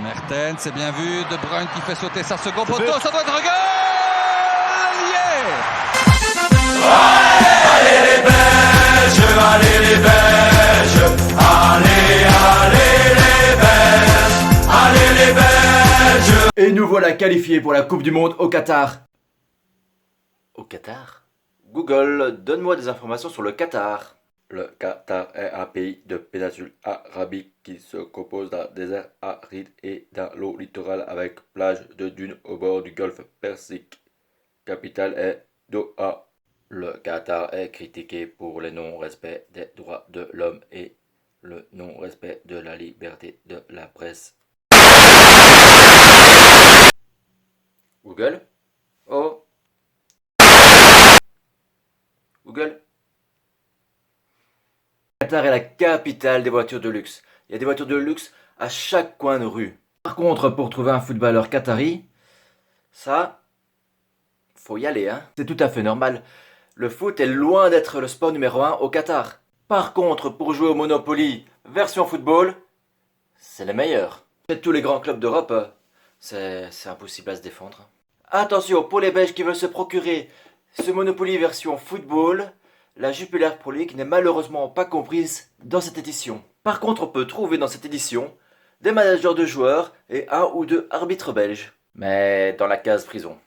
Mertens, c'est bien vu. De Bruyne qui fait sauter sa seconde poteau. Ça doit être un goal! Yeah! Allez les Belges, allez les Belges, allez, allez les Belges, allez les Belges. Et nous voilà qualifiés pour la Coupe du Monde au Qatar. Au Qatar? Google, donne-moi des informations sur le Qatar. Le Qatar est un pays de péninsule arabique qui se compose d'un désert aride et d'un lot littoral avec plage de dunes au bord du golfe Persique. Capitale est Doha. Le Qatar est critiqué pour le non-respect des droits de l'homme et le non-respect de la liberté de la presse. Google? Oh. Google? Qatar est la capitale des voitures de luxe. Il y a des voitures de luxe à chaque coin de rue. Par contre, pour trouver un footballeur qatari, ça, faut y aller, hein. C'est tout à fait normal. Le foot est loin d'être le sport numéro 1 au Qatar. Par contre, pour jouer au Monopoly version football, c'est le meilleur. Chez tous les grands clubs d'Europe, c'est impossible à se défendre. Attention, pour les Belges qui veulent se procurer ce Monopoly version football, la Jupiler Pro League n'est malheureusement pas comprise dans cette édition. Par contre, on peut trouver dans cette édition des managers de joueurs et un ou deux arbitres belges. Mais dans la case prison.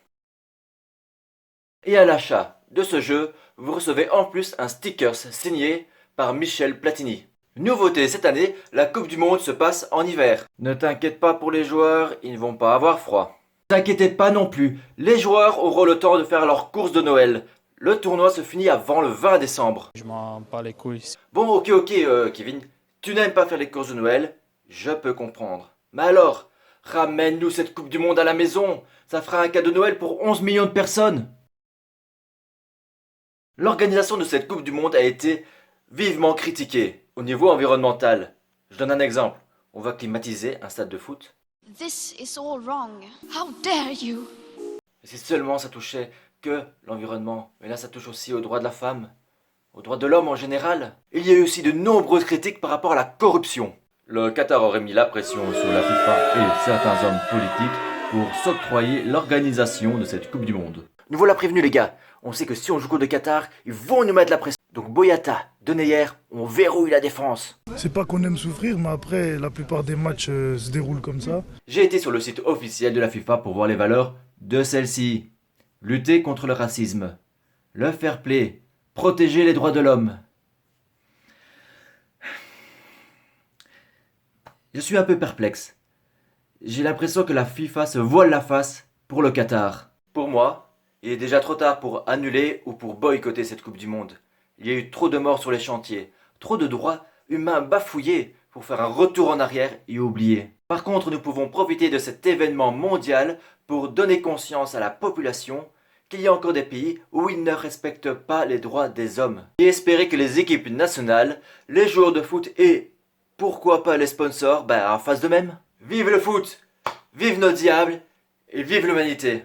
Et à l'achat de ce jeu, vous recevez en plus un stickers signé par Michel Platini. Nouveauté cette année, la Coupe du Monde se passe en hiver. Ne t'inquiète pas pour les joueurs, ils ne vont pas avoir froid. Ne t'inquiétez pas non plus, les joueurs auront le temps de faire leurs courses de Noël. Le tournoi se finit avant le 20 décembre. Je m'en bats les couilles. Bon, ok, Kevin, tu n'aimes pas faire les courses de Noël, je peux comprendre. Mais alors, ramène-nous cette Coupe du Monde à la maison, ça fera un cadeau de Noël pour 11 millions de personnes. L'organisation de cette Coupe du Monde a été vivement critiquée au niveau environnemental. Je donne un exemple. On va climatiser un stade de foot. This is all wrong. How dare you? Et si seulement ça touchait que l'environnement, mais là ça touche aussi aux droits de la femme, aux droits de l'homme en général. Il y a eu aussi de nombreuses critiques par rapport à la corruption. Le Qatar aurait mis la pression sur la FIFA et certains hommes politiques pour s'octroyer l'organisation de cette Coupe du Monde. Nous voilà prévenus les gars, on sait que si on joue contre le Qatar, ils vont nous mettre la pression. Donc Boyata, Denayer, on verrouille la défense. C'est pas qu'on aime souffrir, mais après, la plupart des matchs se déroulent comme ça. J'ai été sur le site officiel de la FIFA pour voir les valeurs de celle-ci. Lutter contre le racisme, le fair play, protéger les droits de l'homme. Je suis un peu perplexe. J'ai l'impression que la FIFA se voile la face pour le Qatar. Pour moi, il est déjà trop tard pour annuler ou pour boycotter cette Coupe du Monde. Il y a eu trop de morts sur les chantiers, trop de droits humains bafouillés pour faire un retour en arrière et oublier. Par contre, nous pouvons profiter de cet événement mondial pour donner conscience à la population qu'il y a encore des pays où ils ne respectent pas les droits des hommes. Et espérer que les équipes nationales, les joueurs de foot et pourquoi pas les sponsors, en fassent de même. Vive le foot, vive nos diables et vive l'humanité.